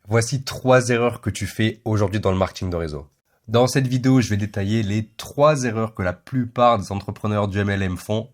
Voici 3 erreurs que tu fais aujourd'hui dans le marketing de réseau. Dans cette vidéo, je vais détailler les 3 erreurs que la plupart des entrepreneurs du MLM font.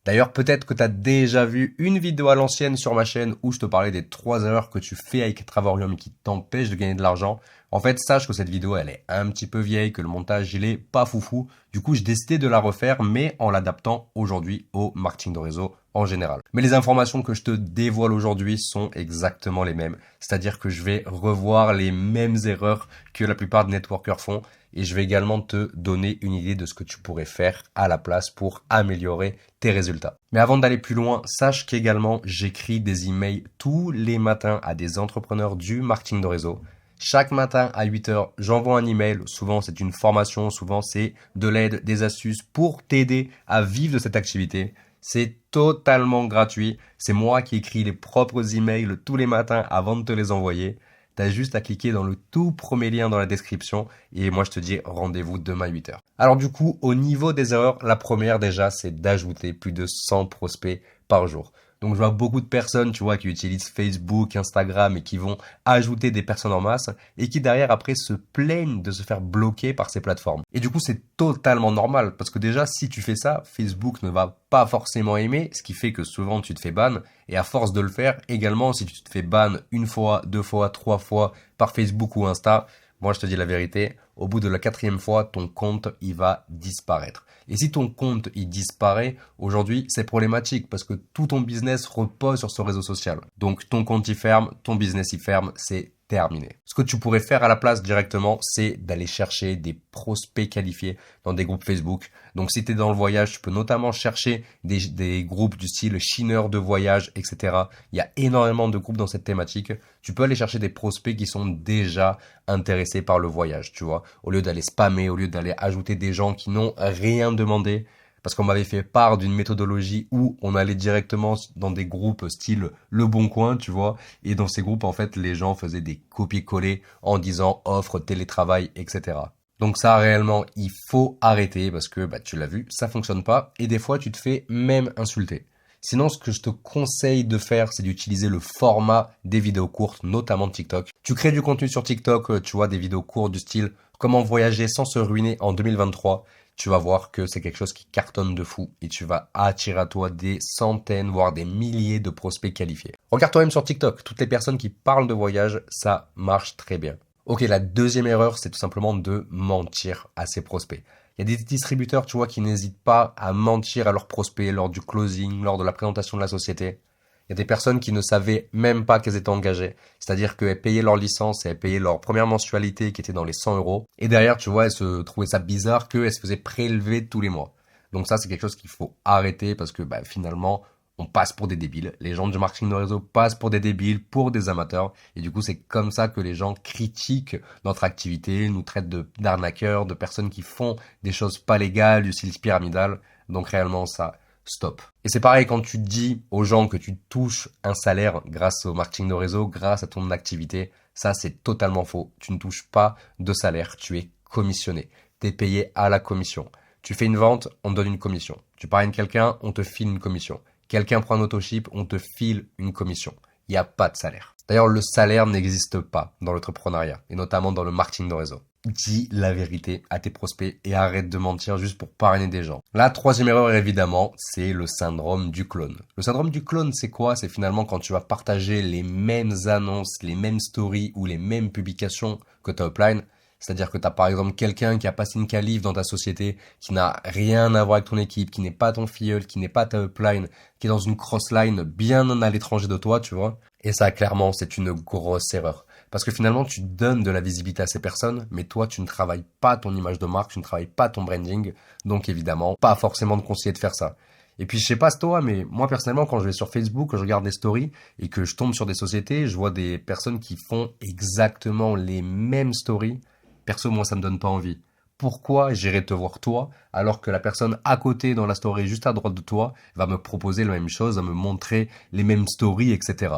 D'ailleurs, peut-être que tu as déjà vu une vidéo à l'ancienne sur ma chaîne où je te parlais des 3 erreurs que tu fais avec Travorium et qui t'empêchent de gagner de l'argent. En fait, sache que cette vidéo, elle est un petit peu vieille, que le montage, il est pas foufou. Du coup, j'ai décidé de la refaire, mais en l'adaptant aujourd'hui au marketing de réseau en général. Mais les informations que je te dévoile aujourd'hui sont exactement les mêmes. C'est-à-dire que je vais revoir les mêmes erreurs que la plupart des networkers font. Et je vais également te donner une idée de ce que tu pourrais faire à la place pour améliorer tes résultats. Mais avant d'aller plus loin, sache qu'également j'écris des emails tous les matins à des entrepreneurs du marketing de réseau. Chaque matin à 8 heures, j'envoie un email. Souvent, c'est une formation, souvent c'est de l'aide, des astuces pour t'aider à vivre de cette activité. C'est totalement gratuit. C'est moi qui écris les propres emails tous les matins avant de te les envoyer. T'as juste à cliquer dans le tout premier lien dans la description et moi je te dis rendez-vous demain à 8 heures. Alors du coup, au niveau des erreurs, la première déjà, c'est d'ajouter plus de 100 prospects par jour. Donc je vois beaucoup de personnes, tu vois, qui utilisent Facebook, Instagram et qui vont ajouter des personnes en masse et qui derrière après se plaignent de se faire bloquer par ces plateformes. Et du coup, c'est totalement normal parce que déjà, si tu fais ça, Facebook ne va pas forcément aimer, ce qui fait que souvent tu te fais ban. Et à force de le faire, également, si tu te fais ban une fois, 2 fois, 3 fois par Facebook ou Insta, moi je te dis la vérité, au bout de la 4e fois, ton compte, il va disparaître. Et si ton compte, il disparaît, aujourd'hui, c'est problématique parce que tout ton business repose sur ce réseau social. Donc ton compte, il ferme, ton business, il ferme, c'est terminé. Ce que tu pourrais faire à la place directement, c'est d'aller chercher des prospects qualifiés dans des groupes Facebook. Donc si tu es dans le voyage, tu peux notamment chercher des groupes du style chineur de voyage, etc. Il y a énormément de groupes dans cette thématique. Tu peux aller chercher des prospects qui sont déjà intéressés par le voyage, tu vois. Au lieu d'aller spammer, au lieu d'aller ajouter des gens qui n'ont rien demandé. Parce qu'on m'avait fait part d'une méthodologie où on allait directement dans des groupes style Le Bon Coin, tu vois. Et dans ces groupes, en fait, les gens faisaient des copier-coller en disant offre, télétravail, etc. Donc ça, réellement, il faut arrêter parce que, tu l'as vu, ça fonctionne pas. Et des fois, tu te fais même insulter. Sinon, ce que je te conseille de faire, c'est d'utiliser le format des vidéos courtes, notamment TikTok. Tu crées du contenu sur TikTok, tu vois, des vidéos courtes du style comment voyager sans se ruiner en 2023. Tu vas voir que c'est quelque chose qui cartonne de fou et tu vas attirer à toi des centaines, voire des milliers de prospects qualifiés. Regarde toi-même sur TikTok, toutes les personnes qui parlent de voyage, ça marche très bien. Ok, la deuxième erreur, c'est tout simplement de mentir à ses prospects. Il y a des distributeurs, tu vois, qui n'hésitent pas à mentir à leurs prospects lors du closing, lors de la présentation de la société. Il y a des personnes qui ne savaient même pas qu'elles étaient engagées. C'est-à-dire qu'elles payaient leur licence et elles payaient leur première mensualité qui était dans les 100 euros. Et derrière, tu vois, elles se trouvaient ça bizarre qu'elles se faisaient prélever tous les mois. Donc ça, c'est quelque chose qu'il faut arrêter parce que finalement, on passe pour des débiles. Les gens du marketing de réseau passent pour des débiles, pour des amateurs. Et du coup, c'est comme ça que les gens critiquent notre activité, nous traitent d'arnaqueurs, de personnes qui font des choses pas légales, du style pyramidal. Donc réellement, ça, stop. Et c'est pareil quand tu dis aux gens que tu touches un salaire grâce au marketing de réseau, grâce à ton activité. Ça, c'est totalement faux. Tu ne touches pas de salaire. Tu es commissionné. Tu es payé à la commission. Tu fais une vente, on te donne une commission. Tu parraines quelqu'un, on te file une commission. Quelqu'un prend un autoship, on te file une commission. Il n'y a pas de salaire. D'ailleurs, le salaire n'existe pas dans l'entrepreneuriat, et notamment dans le marketing de réseau. Dis la vérité à tes prospects et arrête de mentir juste pour parrainer des gens. La troisième erreur, évidemment, c'est le syndrome du clone. Le syndrome du clone, c'est quoi? C'est finalement quand tu vas partager les mêmes annonces, les mêmes stories ou les mêmes publications que ta upline. C'est-à-dire que tu as par exemple quelqu'un qui a passé une qualif dans ta société, qui n'a rien à voir avec ton équipe, qui n'est pas ton filleul, qui n'est pas ta upline, qui est dans une crossline bien à l'étranger de toi, tu vois. Et ça, clairement, c'est une grosse erreur. Parce que finalement, tu donnes de la visibilité à ces personnes, mais toi, tu ne travailles pas ton image de marque, tu ne travailles pas ton branding. Donc évidemment, pas forcément de conseiller de faire ça. Et puis je sais pas c'est toi, mais moi personnellement quand je vais sur Facebook, quand je regarde des stories et que je tombe sur des sociétés, je vois des personnes qui font exactement les mêmes stories. Perso, moi ça me donne pas envie. Pourquoi j'irai te voir toi alors que la personne à côté dans la story juste à droite de toi va me proposer la même chose, va me montrer les mêmes stories, etc.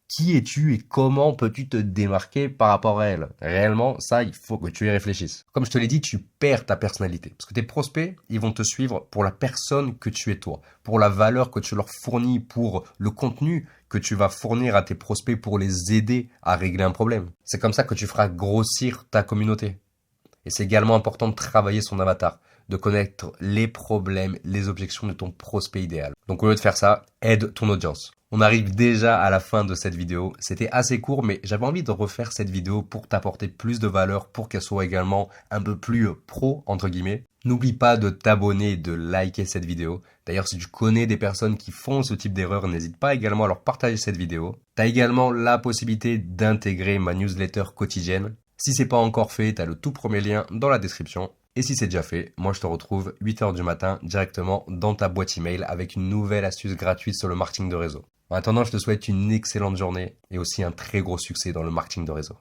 Qui es-tu et comment peux-tu te démarquer par rapport à elle? Réellement, ça, il faut que tu y réfléchisses. Comme je te l'ai dit, tu perds ta personnalité. Parce que tes prospects, ils vont te suivre pour la personne que tu es toi, pour la valeur que tu leur fournis, pour le contenu que tu vas fournir à tes prospects pour les aider à régler un problème. C'est comme ça que tu feras grossir ta communauté. Et c'est également important de travailler son avatar, de connaître les problèmes, les objections de ton prospect idéal. Donc au lieu de faire ça, aide ton audience. On arrive déjà à la fin de cette vidéo. C'était assez court, mais j'avais envie de refaire cette vidéo pour t'apporter plus de valeur, pour qu'elle soit également un peu plus pro, entre guillemets. N'oublie pas de t'abonner et de liker cette vidéo. D'ailleurs, si tu connais des personnes qui font ce type d'erreur, n'hésite pas également à leur partager cette vidéo. Tu as également la possibilité d'intégrer ma newsletter quotidienne. Si c'est pas encore fait, tu as le tout premier lien dans la description. Et si c'est déjà fait, moi je te retrouve 8h du matin directement dans ta boîte email avec une nouvelle astuce gratuite sur le marketing de réseau. En attendant, je te souhaite une excellente journée et aussi un très gros succès dans le marketing de réseau.